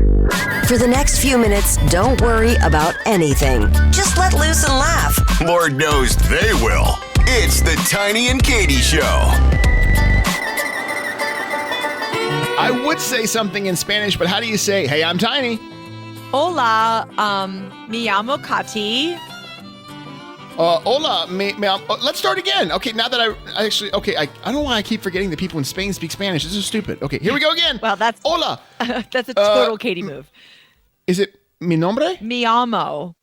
For the next few minutes, don't worry about anything. Just let loose and laugh. Lord knows they will. It's the Tiny and Katy Show. I would say something in Spanish, but how do you say, hey, I'm Tiny? Hola, me llamo Katy. Hola, let's start again. Okay, now that I don't know why I keep forgetting that people in Spain speak Spanish. This is stupid. Okay, here we go again. Well, that's hola. That's a total Katy move. Is it mi nombre? Mi llamo.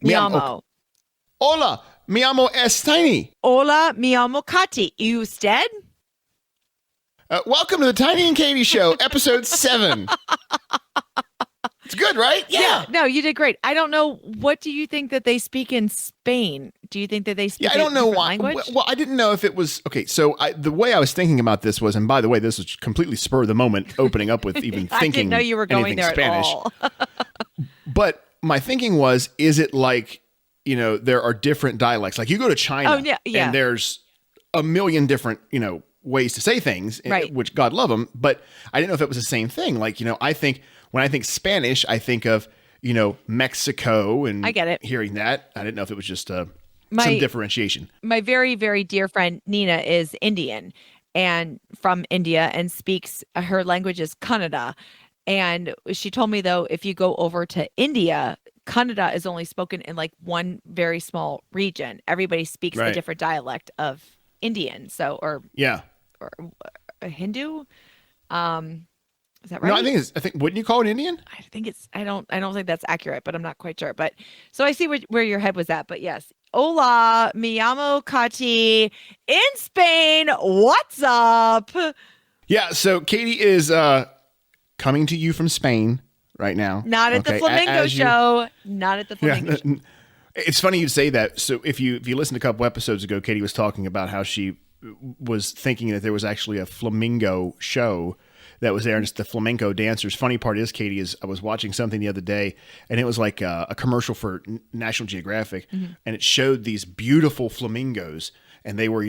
Okay. Hola, mi llamo es Tiny. Hola, mi llamo Katy. ¿Y usted? Welcome to the Tiny and Katy Show, episode 7. It's good, right? Yeah. No, you did great. I don't know. What do you think that they speak in Spain? Do you think that they speak I don't know why. language? Well, I didn't know if it was... Okay, so the way I was thinking about this was, and by the way, this was completely spur of the moment, opening up with even thinking I didn't know you were going there Spanish. at all. But my thinking was, is it like, there are different dialects? Like you go to China and there's a million different, ways to say things, right. Which God love them. But I didn't know if it was the same thing. Like, I think... When I think Spanish, I think of, Mexico and I get it. Hearing that. I didn't know if it was just some differentiation. My very, very dear friend Nina is Indian and from India and speaks, her language is Kannada. And she told me, though, if you go over to India, Kannada is only spoken in like one very small region. Everybody speaks a different dialect of Indian. So, or a Hindu. Is that right? No, I think wouldn't you call it Indian? I think it's I don't think that's accurate, but I'm not quite sure. But so I see where your head was at. But yes. Hola, me llamo Katy in Spain. What's up? Yeah, so Katy is coming to you from Spain right now. Not at the Flamingo show. Not at the Flamingo show. It's funny you say that. So if you listened a couple episodes ago, Katy was talking about how she was thinking that there was actually a flamingo show that was there, and it's the flamenco dancers. Funny part is, Katy, is I was watching something the other day, and it was like a commercial for National Geographic, and it showed these beautiful flamingos, and they were,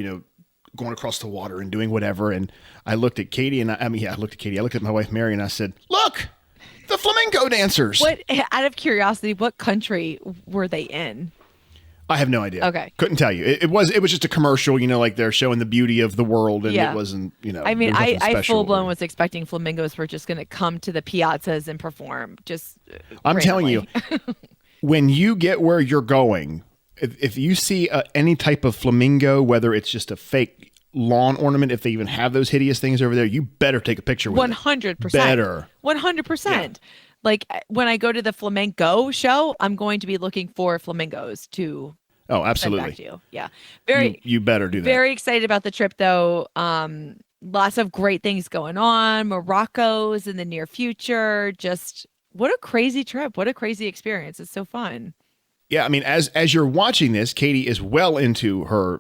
going across the water and doing whatever. And I looked at Katy, and I looked at Katy. I looked at my wife Mary, and I said, "Look, the flamenco dancers." What? Out of curiosity, what country were they in? I have no idea. Okay. Couldn't tell you. It was just a commercial, like they're showing the beauty of the world, and it wasn't, I mean, I full blown was expecting flamingos were just going to come to the piazzas and perform. Just I'm telling you, when you get where you're going, if you see any type of flamingo, whether it's just a fake lawn ornament, if they even have those hideous things over there, you better take a picture with 100%. it. Better. 100%. Yeah. Like when I go to the flamenco show, I'm going to be looking for flamingos to absolutely. send back to you. Yeah. Very. You better do that. Very excited about the trip though. Lots of great things going on. Morocco's in the near future. Just what a crazy trip. What a crazy experience. It's so fun. Yeah, I mean, as you're watching this, Katy is well into her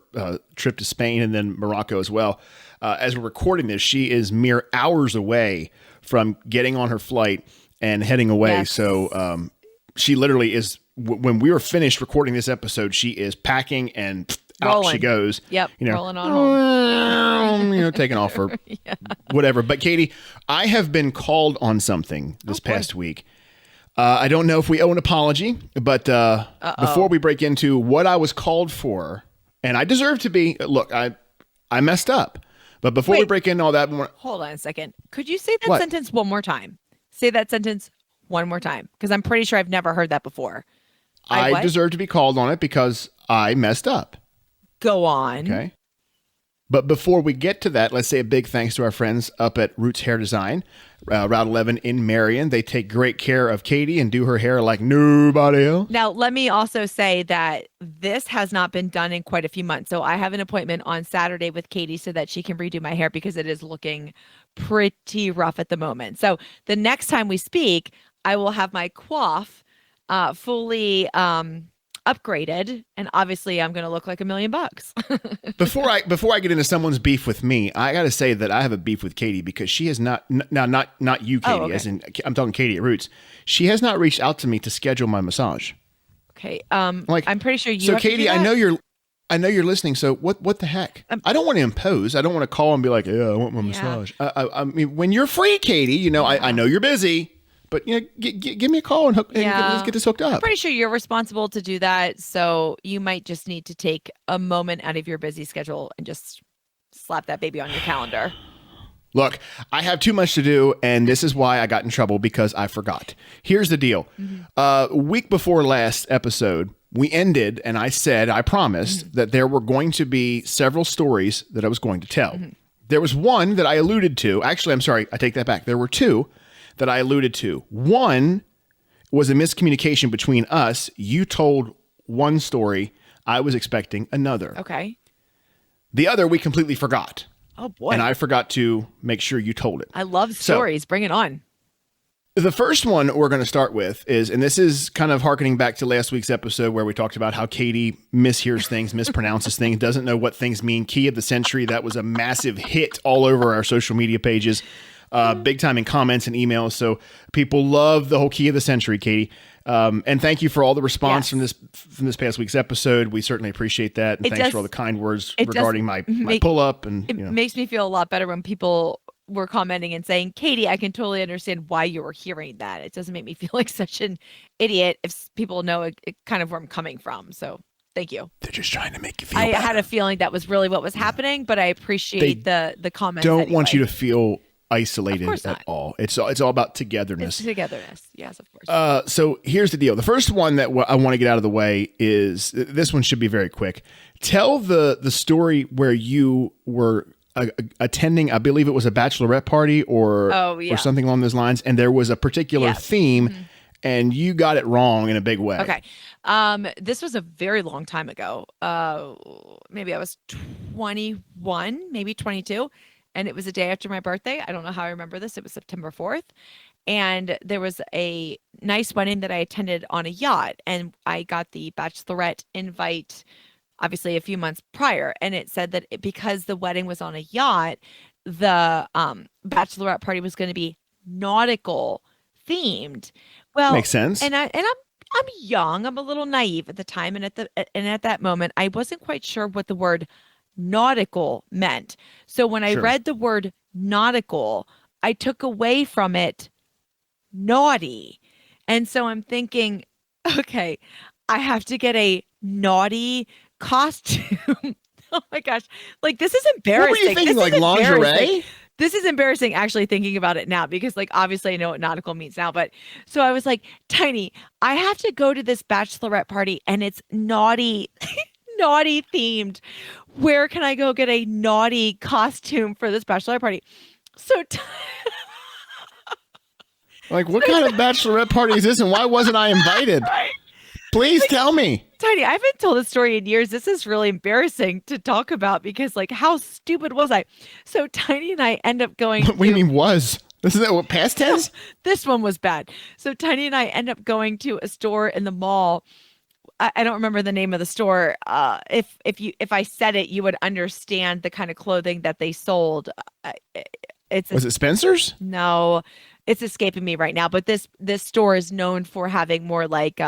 trip to Spain and then Morocco as well. As we're recording this, she is mere hours away from getting on her flight and heading away. Yes. So she literally is, when we were finished recording this episode, she is packing and out she goes. Yep, rolling on home. Taking off her whatever. But Katy, I have been called on something this past week. I don't know if we owe an apology, but before we break into what I was called for, and I deserve to be, look, I messed up. But before we break into all that. Hold on a second. Could you say that sentence one more time? Say that sentence one more time, because I'm pretty sure I've never heard that before. I deserve to be called on it because I messed up. Go on. Okay. But before we get to that, let's say a big thanks to our friends up at Roots Hair Design, Route 11 in Marion. They take great care of Katy and do her hair like nobody else. Now, let me also say that this has not been done in quite a few months. So I have an appointment on Saturday with Katy so that she can redo my hair because it is looking pretty rough at the moment. So the next time we speak, I will have my coif fully upgraded, and obviously I'm going to look like $1 million. Before I get into someone's beef with me, I got to say that I have a beef with Katy because she has not you, Katy, as in I'm talking Katy at Roots. She has not reached out to me to schedule my massage. Okay. I'm pretty sure you. So Katy, I know you're listening. So what the heck? I don't want to impose. I don't want to call and be like, yeah, I want my massage. I mean, when you're free, Katy, I know you're busy. But give me a call and let's get this hooked up. I'm pretty sure you're responsible to do that. So you might just need to take a moment out of your busy schedule and just slap that baby on your calendar. Look, I have too much to do, and this is why I got in trouble, because I forgot. Here's the deal. Week before last episode, we ended, and I promised that there were going to be several stories that I was going to tell. There was one that I alluded to. Actually, I'm sorry. I take that back. There were two that I alluded to. One was a miscommunication between us. You told one story. I was expecting another. Okay. The other, we completely forgot. Oh, boy. And I forgot to make sure you told it. I love stories. So, bring it on. The first one we're going to start with is, and this is kind of hearkening back to last week's episode where we talked about how Katy mishears things, mispronounces things, doesn't know what things mean. Key of the century. That was a massive hit all over our social media pages, big time in comments and emails. So people love the whole key of the century, Katy. And thank you for all the response from this past week's episode. We certainly appreciate that. And thanks for all the kind words regarding my pull up. And it makes me feel a lot better when people were commenting and saying, Katy, I can totally understand why you were hearing that. It doesn't make me feel like such an idiot if people know it kind of where I'm coming from. So thank you. They're just trying to make you feel better. had a feeling that was really what was happening, but I appreciate the comments. Don't want you to feel isolated at all. It's all about togetherness. It's togetherness. Yes, of course. So here's the deal. The first one that I want to get out of the way is, this one should be very quick. Tell the story where you were attending, I believe it was a bachelorette party or something along those lines. And there was a particular theme and you got it wrong in a big way. Okay. This was a very long time ago. Maybe I was 21, maybe 22. And it was a day after my birthday. I don't know how I remember this. It was September 4th. And there was a nice wedding that I attended on a yacht. And I got the bachelorette invite, obviously, a few months prior. And it said that because the wedding was on a yacht, the bachelorette party was going to be nautical themed. Well, makes sense. And I'm young. I'm a little naive at the time. And at that moment, I wasn't quite sure what the word nautical meant. So when I read the word nautical, I took away from it naughty. And so I'm thinking, okay, I have to get a naughty costume. Oh my gosh. Like, this is embarrassing. What were you thinking, like lingerie? This is embarrassing actually thinking about it now, because like, obviously I know what nautical means now, but so I was like, Tiny, I have to go to this bachelorette party and it's naughty themed. Where can I go get a naughty costume for this bachelorette party? So like, what kind of bachelorette party is this and why wasn't I invited? Right? Please tell me. Tiny, I haven't told this story in years. This is really embarrassing to talk about because, like, how stupid was I? So Tiny and I end up going. What do you mean was? This is what, past tense? This one was bad. So Tiny and I end up going to a store in the mall. I don't remember the name of the store. If I said it, you would understand the kind of clothing that they sold. Was it Spencer's? No, it's escaping me right now. But this store is known for having more like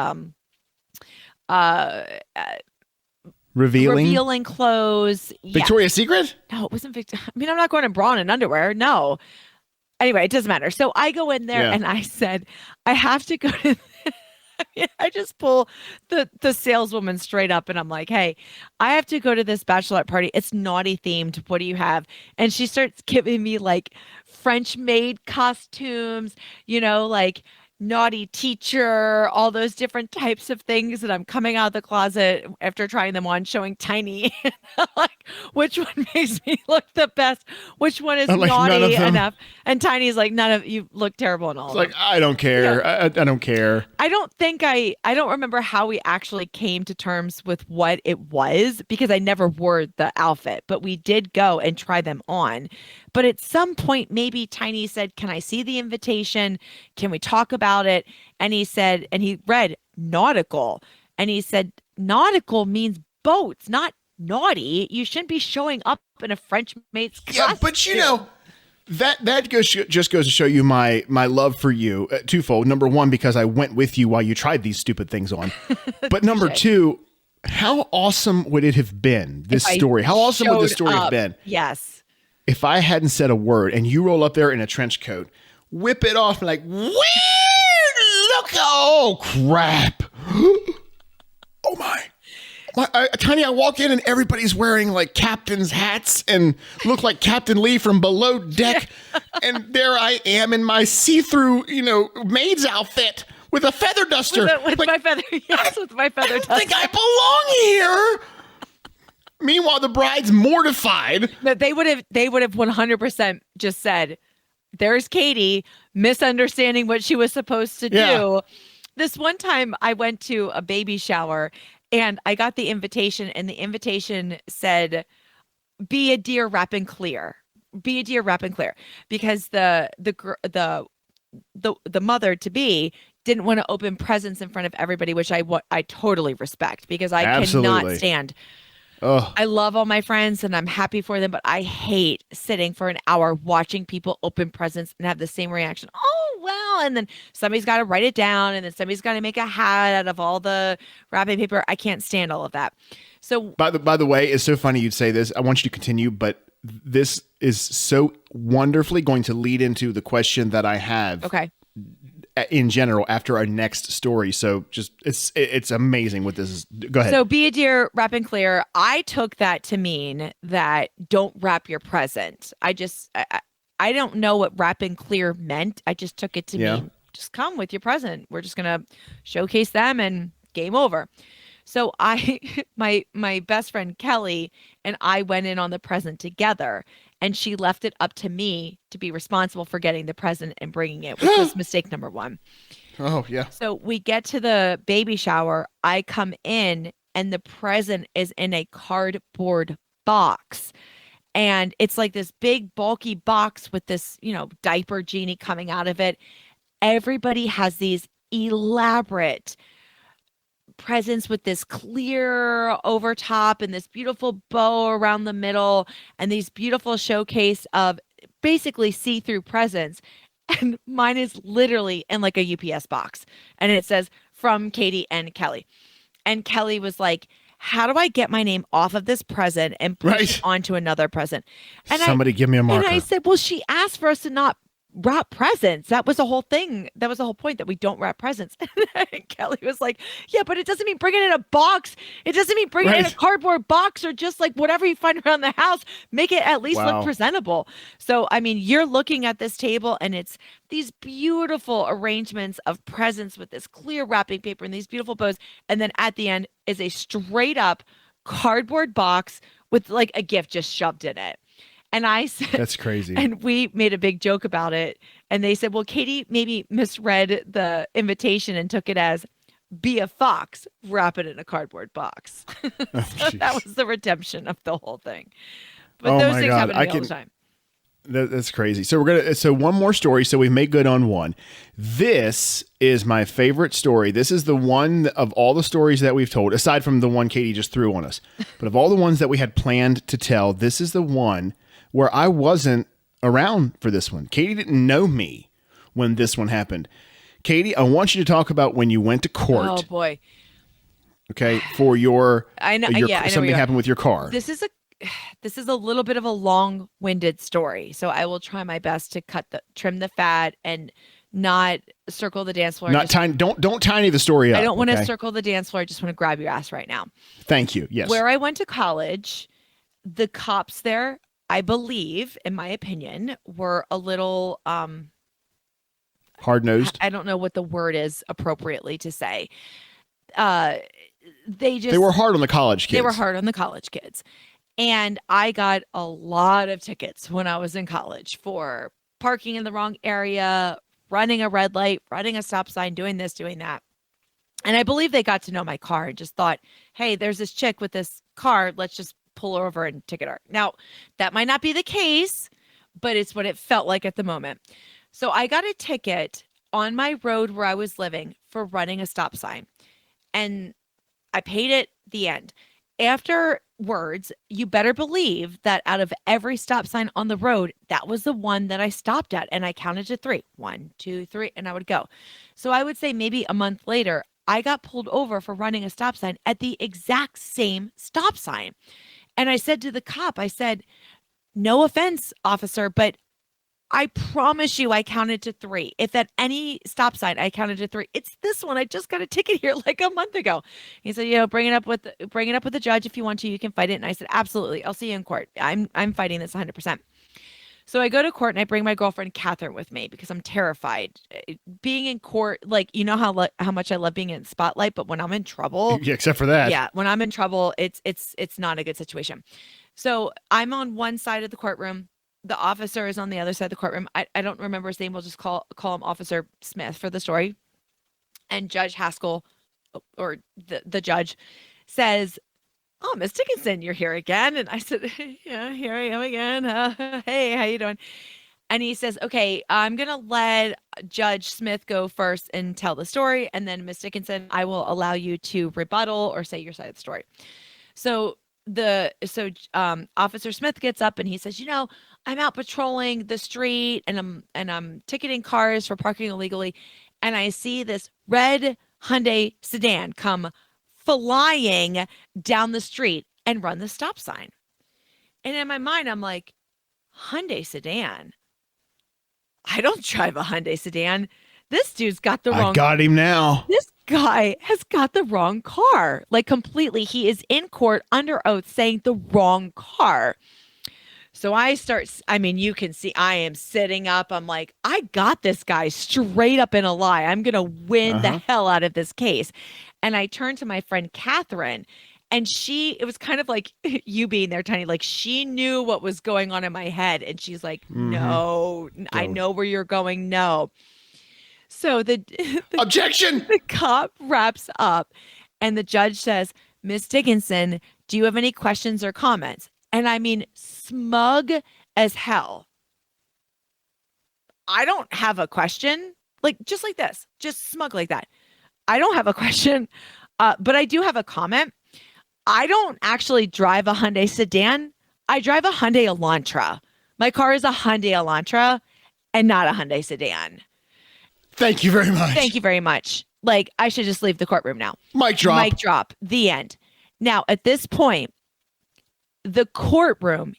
revealing clothes. Victoria's Secret? No, it wasn't Victoria's. I mean, I'm not going to Braun and underwear. No. Anyway, it doesn't matter. So I go in there and I said, I have to go to. I just pull the saleswoman straight up and I'm like, hey, I have to go to this bachelorette party. It's naughty themed. What do you have? And she starts giving me like French maid costumes, like naughty teacher, all those different types of things. And I'm coming out of the closet after trying them on, showing Tiny, like, which one makes me look the best? Which one is naughty enough? And Tiny's like, none of you look terrible in all. It's like, I don't care. I don't care. I don't remember how we actually came to terms with what it was because I never wore the outfit, but we did go and try them on. But at some point, maybe Tiny said, can I see the invitation? Can we talk about it? And he said, and he read nautical. And he said, nautical means boats, not naughty. You shouldn't be showing up in a French maid's costume. Yeah, but that just goes to show you my love for you twofold. Number one, because I went with you while you tried these stupid things on. But number two, how awesome would it have been, this story? How awesome would this story have been? Yes. If I hadn't said a word and you roll up there in a trench coat, whip it off like, whee! Oh, crap. Oh, my. Tiny, I walk in and everybody's wearing like captain's hats and look like Captain Lee from Below Deck. And there I am in my see-through, maid's outfit with a feather duster. With my feather duster. I think I belong here. Meanwhile, the bride's mortified. But they would have 100% just said, there's Katy misunderstanding what she was supposed to do. Yeah. This one time I went to a baby shower and I got the invitation, and the invitation said, be a dear, wrap and clear. Be a dear, wrap and clear. Because the mother to be didn't want to open presents in front of everybody, which I totally respect, because I cannot stand. Oh. I love all my friends and I'm happy for them, but I hate sitting for an hour watching people open presents and have the same reaction. Oh, wow. And then somebody's got to write it down, and then somebody's got to make a hat out of all the wrapping paper. I can't stand all of that. So by the way, it's so funny you'd say this. I want you to continue, but this is so wonderfully going to lead into the question that I have. Okay. In general, after our next story. So just it's amazing what this is. Go ahead. So be a dear, wrap and clear. I took that to mean that don't wrap your present. I don't know what wrap and clear meant. I just took it to mean just come with your present. We're just gonna showcase them and game over. So my best friend Kelly and I went in on the present together, and she left it up to me to be responsible for getting the present and bringing it, which was mistake number one. Oh, yeah. So we get to the baby shower. I come in and the present is in a cardboard box. And it's like this big bulky box with this, diaper genie coming out of it. Everybody has these elaborate presents with this clear over top and this beautiful bow around the middle and these beautiful showcase of basically see-through presents. And mine is literally in like a UPS box. And it says from Katy and Kelly. And Kelly was like, how do I get my name off of this present and put it onto another present? And somebody give me a marker. And I said, well, she asked for us to not wrap presents. That was the whole thing. That was the whole point, that we don't wrap presents. And Kelly was like, yeah, but it doesn't mean bring it in a box. It doesn't mean bring it in a cardboard box or just like whatever you find around the house. Make it at least look presentable. So, I mean, you're looking at this table and it's these beautiful arrangements of presents with this clear wrapping paper and these beautiful bows. And then at the end is a straight up cardboard box with like a gift just shoved in it. And I said, that's crazy. And we made a big joke about it. And they said, well, Katy maybe misread the invitation and took it as be a fox, wrap it in a cardboard box. So that was the redemption of the whole thing. But those things happen to me all the time. That's crazy. So one more story. So we've made good on one. This is my favorite story. This is the one of all the stories that we've told, aside from the one Katy just threw on us. But of all the ones that we had planned to tell, this is the one where I wasn't around for this one. Katy didn't know me when this one happened. Katy, I want you to talk about when you went to court. Oh boy. Okay, for your I know something happened with your car. This is a little bit of a long-winded story, so I will try my best to trim the fat and not circle the dance floor. Not tiny. Don't tiny the story up. I don't want to circle the dance floor. I just want to grab your ass right now. Thank you. Yes. Where I went to college, the cops there, I believe, in my opinion, were a little hard-nosed. I don't know what the word is appropriately to say. They were hard on the college kids. They were hard on the college kids. And I got a lot of tickets when I was in college for parking in the wrong area, running a red light, running a stop sign, doing this, doing that. And I believe they got to know my car and just thought, hey, there's this chick with this car. Let's just pull her over and ticket her. Now, that might not be the case, but it's what it felt like at the moment. So I got a ticket on my road where I was living for running a stop sign. And I paid it the end. Afterwards, you better believe that out of every stop sign on the road, that was the one that I stopped at. And I counted to 3. 1, 2, 3, and I would go. So I would say maybe a month later, I got pulled over for running a stop sign at the exact same stop sign. And I said to the cop, I said, no offense, officer, but I promise you I counted to 3. If at any stop sign I counted to 3, it's this one. I just got a ticket here like a month ago. He said, bring it up with the judge if you want to. You can fight it. And I said, absolutely. I'll see you in court. I'm fighting this 100%. So I go to court and I bring my girlfriend Catherine with me because I'm terrified. Being in court, like, you know how much I love being in spotlight, but when I'm in trouble, Yeah, except for that. yeah, when I'm in trouble, it's not a good situation. So I'm on one side of the courtroom. The officer is on the other side of the courtroom. I don't remember his name. We'll just call him Officer Smith for the story. And Judge Haskell, or the judge, says, "Oh, Miss Dickinson, you're here again." And I said, "Yeah, here I am again. Hey, how you doing?" And he says, "Okay, I'm going to let Judge Smith go first and tell the story. And then Miss Dickinson, I will allow you to rebuttal or say your side of the story." So Officer Smith gets up and he says, "I'm out patrolling the street and I'm ticketing cars for parking illegally. And I see this red Hyundai sedan come flying down the street and run the stop sign." And in my mind, I'm like, Hyundai sedan? I don't drive a Hyundai sedan. This dude's got the wrong. I got him now. This guy has got the wrong car. Like, completely. He is in court under oath saying the wrong car. So you can see I am sitting up. I'm like, I got this guy straight up in a lie. I'm going to win the hell out of this case. And I turned to my friend Catherine, and it was kind of like you being there, Tiny. Like, she knew what was going on in my head. And she's like, no, I know where you're going. No. So the Objection. The cop wraps up and the judge says, "Miss Dickinson, do you have any questions or comments?" And I mean, smug as hell. I don't have a question. Like, just like this, just smug like that. I don't have a question, but I do have a comment. I don't actually drive a Hyundai sedan. I drive a Hyundai Elantra. My car is a Hyundai Elantra and not a Hyundai sedan. Thank you very much. Thank you very much. Like, I should just leave the courtroom now. Mic drop. Mic drop. The end. Now, at this point, the courtroom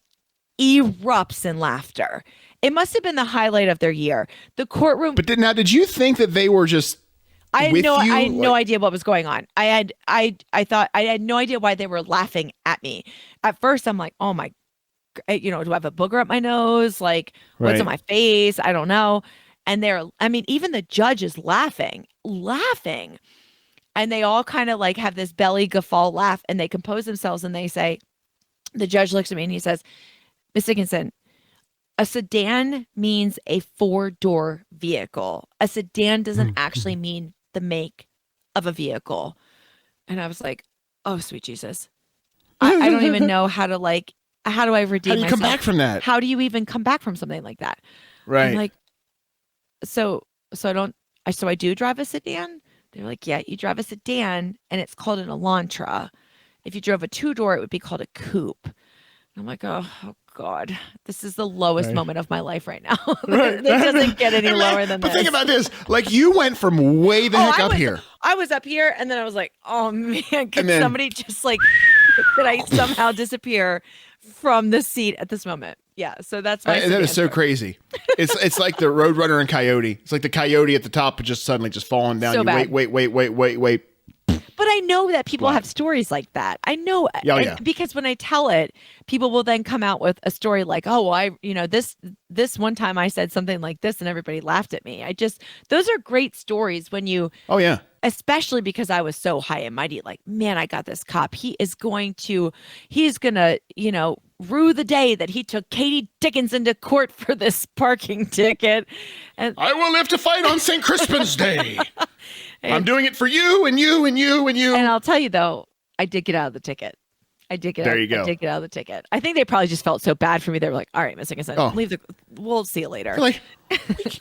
erupts in laughter. It must have been the highlight of their year. The courtroom. But did you think that they were just I had with no you? I had no idea what was going on. I thought I had no idea why they were laughing at me. At first, I'm like, oh my, do I have a booger up my nose? Like, what's Right. on my face? I don't know. And even the judge is laughing. And they all kind of like have this belly guffaw laugh, and they compose themselves and they say, the judge looks at me and he says, "Miss Dickinson, a sedan means a 4-door vehicle. A sedan doesn't actually mean the make of a vehicle." And I was like, oh, sweet Jesus. I don't even know how do I redeem myself? How do you come back from that? How do you even come back from something like that? Right. I'm like, so I do drive a sedan? They're like, yeah, you drive a sedan and it's called an Elantra. If you drove a 2-door, it would be called a coupe. And I'm like, oh God, this is the lowest moment of my life right now. It doesn't get any lower than but this. Think about this. Like, you went from way the heck up here. I was up here, and then I was like, oh man, somebody just like, did I somehow disappear from the seat at this moment? Yeah, so that's my that is so answer. crazy. It's like the Roadrunner and Coyote. It's like the Coyote at the top, but just suddenly just falling down. So You bad. wait. But I know that people have stories like that. I know, Yeah. because when I tell it, people will then come out with a story like, "Oh, well, this one time I said something like this, and everybody laughed at me." Those are great stories when you. Oh yeah. Especially because I was so high and mighty, like, man, I got this cop. He's gonna, rue the day that he took Katy Dickinson to court for this parking ticket. And I will live to fight on St. Crispin's Day. I'm doing it for you and you and you and you. And I'll tell you though, I did get out of the ticket. There you go. I did get out of the ticket. I think they probably just felt so bad for me. They were like, all right, Miss Dickinson, we'll see you later. They're like,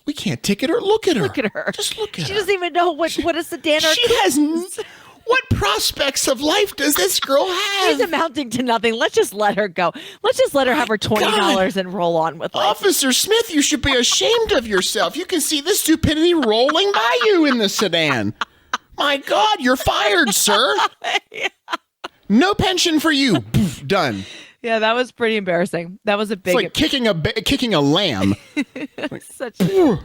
we can't ticket her. Look at her. Look at her. Just look at her. She doesn't even know what a sedan or She has. What prospects of life does this girl have? She's amounting to nothing. Let's just let her go. Let's just let her have her $20 and roll on with life. Officer Smith, you should be ashamed of yourself. You can see the stupidity rolling by you in the sedan. My God, you're fired, sir. No pension for you. Poof, done. Yeah, that was pretty embarrassing. That was a It's big. like kicking a lamb. Such. Okay,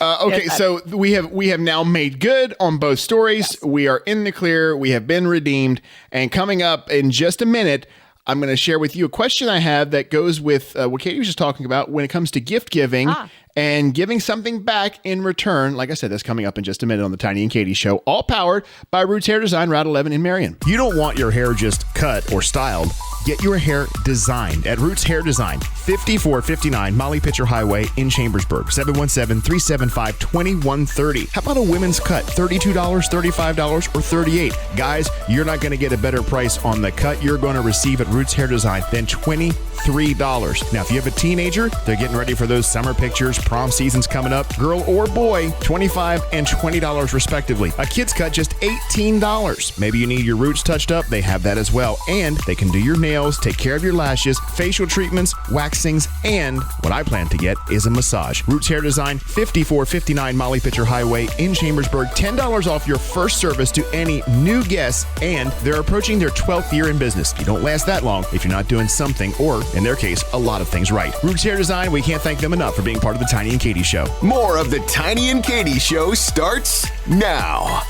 Yes, so we have now made good on both stories. Yes. We are in the clear. We have been redeemed. And coming up in just a minute, I'm going to share with you a question I have that goes with what Katie was just talking about when it comes to gift giving and giving something back in return. Like I said, that's coming up in just a minute on the Tiny and Katie Show, all powered by Roots Hair Design, Route 11 in Marion. You don't want your hair just cut or styled. Get your hair designed at Roots Hair Design, 5459 Molly Pitcher Highway in Chambersburg, 717-375-2130. How about a women's cut? $32, $35, or $38? Guys, you're not going to get a better price on the cut you're going to receive at Roots Hair Design than $23. Now, if you have a teenager, they're getting ready for those summer pictures, prom season's coming up, girl or boy, $25 and $20 respectively. A kid's cut, just $18. Maybe you need your roots touched up, they have that as well. And they can do your nails, take care of your lashes, facial treatments, waxings, and what I plan to get is a massage. Roots Hair Design, 5459 Molly Pitcher Highway in Chambersburg. $10 off your first service to any new guests, and they're approaching their 12th year in business. You don't last that long if you're not doing something, or in their case, a lot of things right. Roots Hair Design, we can't thank them enough for being part of the Tiny and Katie Show. More of the Tiny and Katie Show starts now.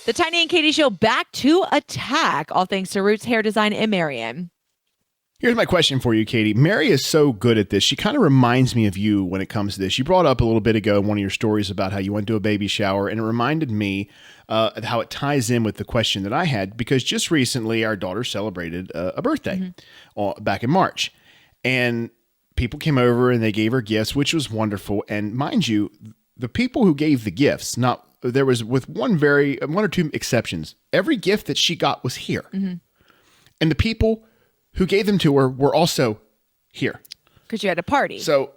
The Tiny and Katie Show back to attack, all thanks to Roots Hair Design in Marion. Here's my question for you, Katie. Mary is so good at this. She kind of reminds me of you when it comes to this. You brought up a little bit ago in one of your stories about how you went to a baby shower, and it reminded me how it ties in with the question that I had, because just recently our daughter celebrated a birthday back in March. And people came over and they gave her gifts, which was wonderful. And mind you, the people who gave the gifts, there was with one or two exceptions, every gift that she got was here. Mm-hmm. And the people who gave them to her were also here. Because you had a party. So,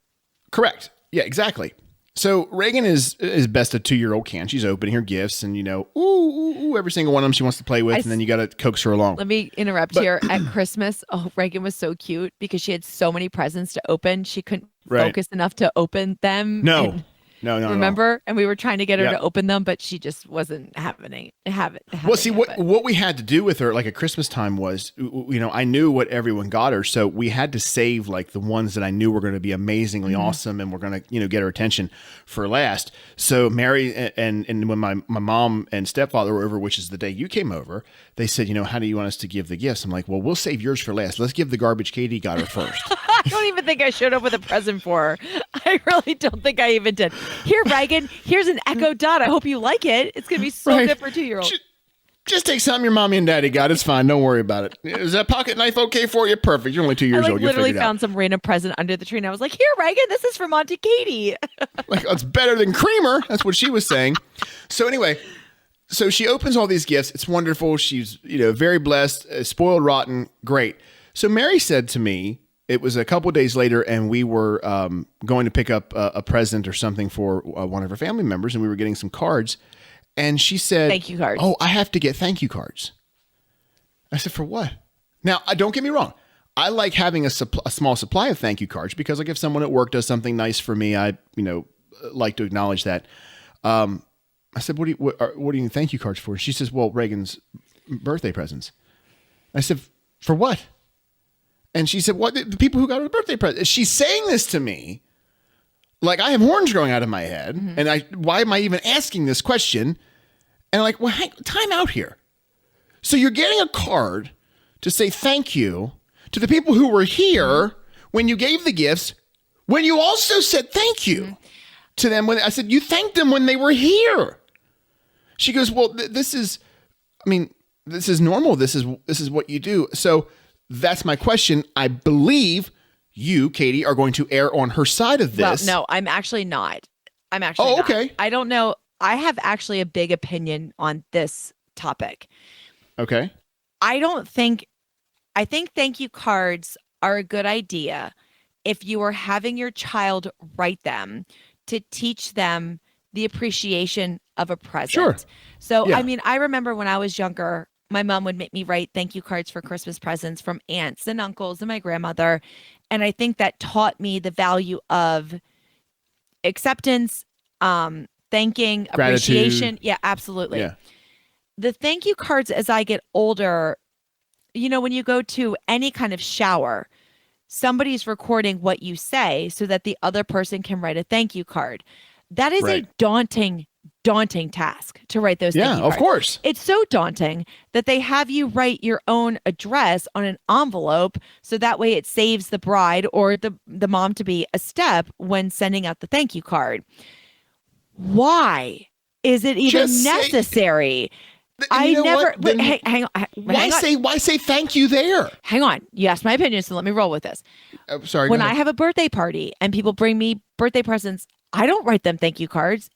correct. Yeah, exactly. So Reagan is best a 2-year-old can. She's opening her gifts and, every single one of them she wants to play with, and then you got to coax her along. Let me interrupt here. At Christmas, Reagan was so cute because she had so many presents to open. She couldn't focus enough to open them. No. Remember? No. And we were trying to get her to open them, but she just wasn't having it. Well, see, what we had to do with her, like at Christmas time, was, I knew what everyone got her, so we had to save like the ones that I knew were going to be amazingly awesome and were going to, get her attention for last. So Mary and when my mom and stepfather were over, which is the day you came over, they said, how do you want us to give the gifts? I'm like, well, we'll save yours for last. Let's give the garbage Katie got her first. I don't even think I showed up with a present for her. I really don't think I even did. Here, Reagan, here's an Echo Dot. I hope you like it. It's going to be so good for a 2-year-old. Just take something your mommy and daddy got. It's fine. Don't worry about it. Is that pocket knife okay for you? Perfect. You're only 2 years old. I literally found some random present under the tree, and I was like, here, Reagan, this is from Auntie Katie. Like, it's better than creamer. That's what she was saying. So anyway, so she opens all these gifts. It's wonderful. She's, very blessed, spoiled rotten. Great. So Mary said to me, it was a couple of days later, and we were going to pick up a present or something for one of her family members, and we were getting some cards. And she said, thank you cards. Oh, I have to get thank you cards. I said, for what? Now, don't get me wrong. I like having a small supply of thank you cards because, like, if someone at work does something nice for me, I, like to acknowledge that. I said, what do you need thank you cards for? She says, well, Reagan's birthday presents. I said, for what? And she said, what? The people who got her birthday present. She's saying this to me like I have horns growing out of my head. Mm-hmm. And why am I even asking this question? And I'm like, well, time out here. So you're getting a card to say thank you to the people who were here when you gave the gifts, when you also said thank you to them. When I said, you thanked them when they were here. She goes, well, this is normal. This is what you do. So that's my question. I believe you, Katie, are going to err on her side of this. Well, no, I'm actually not. Oh, okay. I don't know. I have actually a big opinion on this topic. Okay. I think thank you cards are a good idea if you are having your child write them to teach them the appreciation of a present. Sure. So, yeah. I remember when I was younger, my mom would make me write thank you cards for Christmas presents from aunts and uncles and my grandmother. And I think that taught me the value of acceptance, thanking, gratitude. Appreciation. Yeah, absolutely. Yeah. The thank you cards as I get older, when you go to any kind of shower, somebody's recording what you say so that the other person can write a thank you card. That is a daunting task to write those thank you cards. Of course. It's so daunting that they have you write your own address on an envelope so that way it saves the bride or the mom to be a step when sending out the thank you card. Why is it even necessary? Hang on. Why say thank you there? Hang on. You asked my opinion, so let me roll with this. Sorry. When I have a birthday party and people bring me birthday presents, I don't write them thank you cards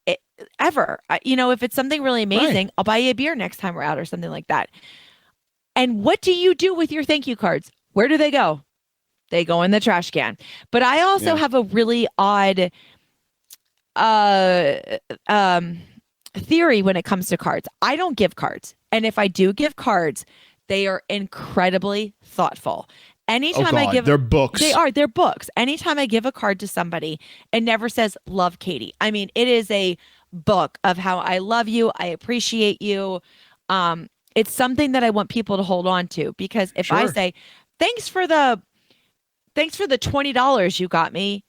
ever. If it's something really amazing, I'll buy you a beer next time we're out or something like that. And what do you do with your thank you cards? Where do they go? They go in the trash can. But I also have a really odd theory when it comes to cards. I don't give cards. And if I do give cards, they are incredibly thoughtful. Anytime I give, they're books. They're books. Anytime I give a card to somebody, it never says love Katy. I mean, it is a book of how I love you. I appreciate you. It's something that I want people to hold on to, because if I say, thanks for the $20 you got me,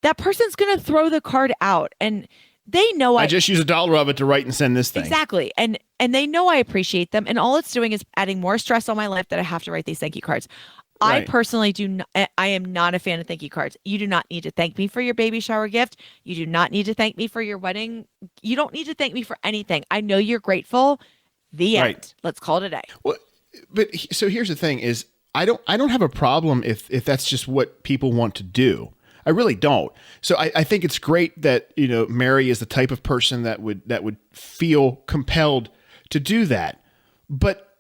that person's going to throw the card out, and they know I just use $1 of it to write and send this thing. Exactly. And they know I appreciate them. And all it's doing is adding more stress on my life that I have to write these thank you cards. I personally I am not a fan of thank you cards. You do not need to thank me for your baby shower gift. You do not need to thank me for your wedding. You don't need to thank me for anything. I know you're grateful. The end. Let's call it a day. Well, but so here's the thing is I don't have a problem if that's just what people want to do. I really don't. So I think it's great that, Mary is the type of person that would feel compelled to do that. But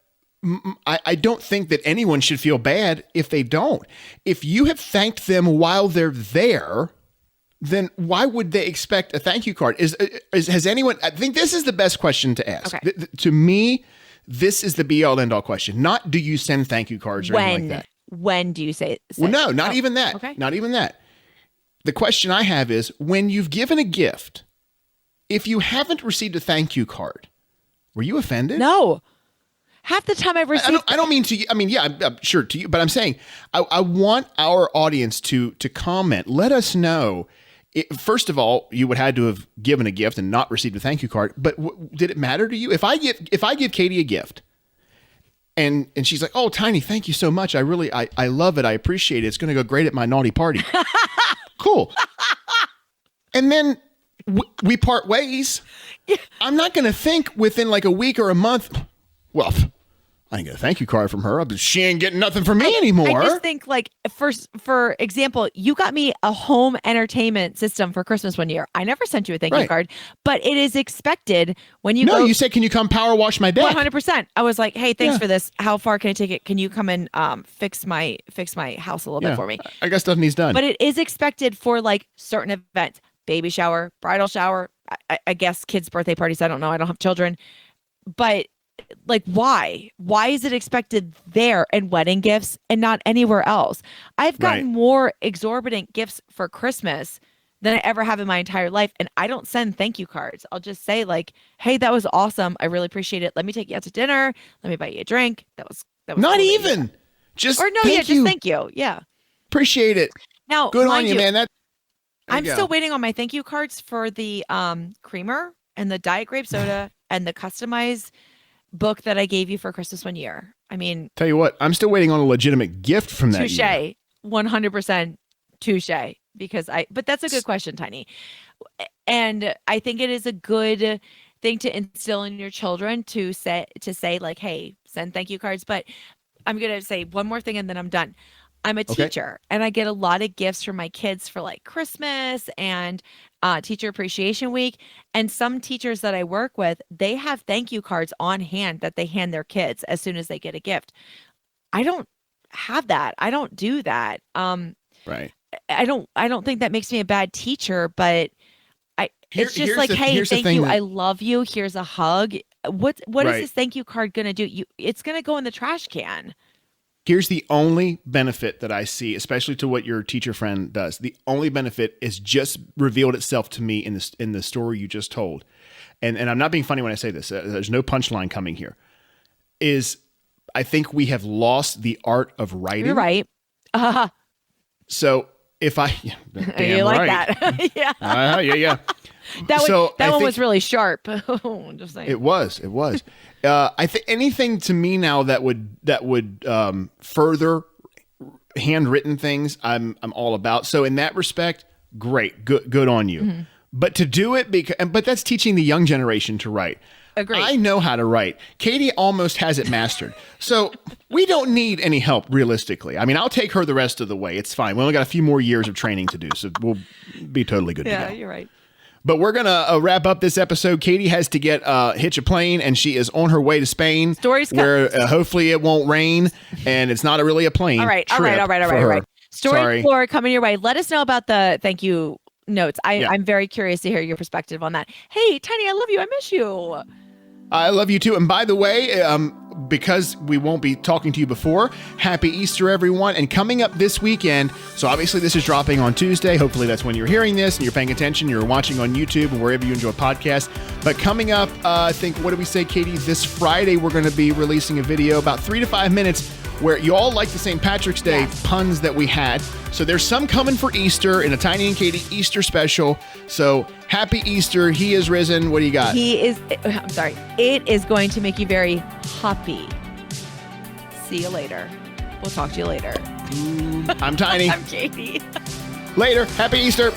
I don't think that anyone should feel bad if they don't. If you have thanked them while they're there, then why would they expect a thank you card? Has anyone, I think this is the best question to ask. Okay. To me, this is the be all end all question. Not do you send thank you cards or anything like that. When do you say? Well, no, not even that. Okay. Not even that. The question I have is, when you've given a gift, if you haven't received a thank you card, were you offended? No. Half the time I've received... I don't mean to you. I mean, yeah, I'm sure to you, but I'm saying I want our audience to comment. Let us know. First of all, you would have to have given a gift and not received a thank you card, but did it matter to you? If I give Katy a gift and she's like, "Oh, Tiny, thank you so much. I love it. I appreciate it. It's going to go great at my naughty party." Cool. And then we part ways. Yeah. I'm not going to think within like a week or a month, well, I ain't get a thank you card from her, but she ain't getting nothing from me anymore. I just think, like, for example, you got me a home entertainment system for Christmas one year. I never sent you a thank you card, but it is expected when you go. No, you said, can you come power wash my deck? 100%. I was like, hey, thanks for this. How far can I take it? Can you come and fix my house a little bit for me? I guess stuff needs done. But it is expected for like certain events, baby shower, bridal shower, I guess kids' birthday parties. I don't know. I don't have children, but like, why is it expected there and wedding gifts and not anywhere else? I've gotten more exorbitant gifts for Christmas than I ever have in my entire life. And I don't send thank you cards. I'll just say like, hey, that was awesome. I really appreciate it. Let me take you out to dinner. Let me buy you a drink. That was not cool even just, or no, thank just you. Thank you. Yeah. Appreciate it. Now, good on you, man. I'm still waiting on my thank you cards for the creamer and the Diet Grape soda and the customized book that I gave you for Christmas one year. I mean, tell you what, I'm still waiting on a legitimate gift from that year. 100% touche. But that's a good question, Tiny. And I think it is a good thing to instill in your children to say like, hey, send thank you cards. But I'm going to say one more thing and then I'm done. I'm a teacher and I get a lot of gifts from my kids for like Christmas and Teacher Appreciation Week. And some teachers that I work with, they have thank you cards on hand that they hand their kids as soon as they get a gift. I don't have that. I don't do that. Right. I don't think that makes me a bad teacher, but it's just like, hey, thank you. I love you. Here's a hug. What is this thank you card going to do? It's going to go in the trash can. Here's the only benefit that I see, especially to what your teacher friend does. The only benefit is just revealed itself to me in the story you just told. And I'm not being funny when I say this. There's no punchline coming here. Is I think we have lost the art of writing. You're right. So if I, damn you like right. that? Yeah. Yeah. That I one think was really sharp. Just saying. It was. I think anything to me now that would further handwritten things, I'm all about. So in that respect, great, good on you. Mm-hmm. But to do it but that's teaching the young generation to write. Agreed. I know how to write. Katy almost has it mastered. So we don't need any help realistically. I mean, I'll take her the rest of the way. It's fine. We only got a few more years of training to do, so we'll be totally good to go. Yeah, you're right. But we're going to wrap up this episode. Katy has to hitch a plane, and she is on her way to Spain, where hopefully it won't rain, and it's not really a plane. All right. Story 4 coming your way. Let us know about the thank you notes. I'm very curious to hear your perspective on that. Hey, Tiny, I love you. I miss you. I love you too. And by the way, because we won't be talking to you before, happy Easter, everyone. And coming up this weekend, so obviously this is dropping on Tuesday. Hopefully that's when you're hearing this and you're paying attention. You're watching on YouTube and wherever you enjoy podcasts. But coming up, I think, what do we say, Katy? This Friday, we're going to be releasing a video about 3 to 5 minutes where you all like the St. Patrick's Day puns that we had. So there's some coming for Easter in a Tiny and Katy Easter special. So happy Easter. He is risen. What do you got? It is going to make you very happy. See you later. We'll talk to you later. I'm Tiny. I'm Katy. Later. Happy Easter.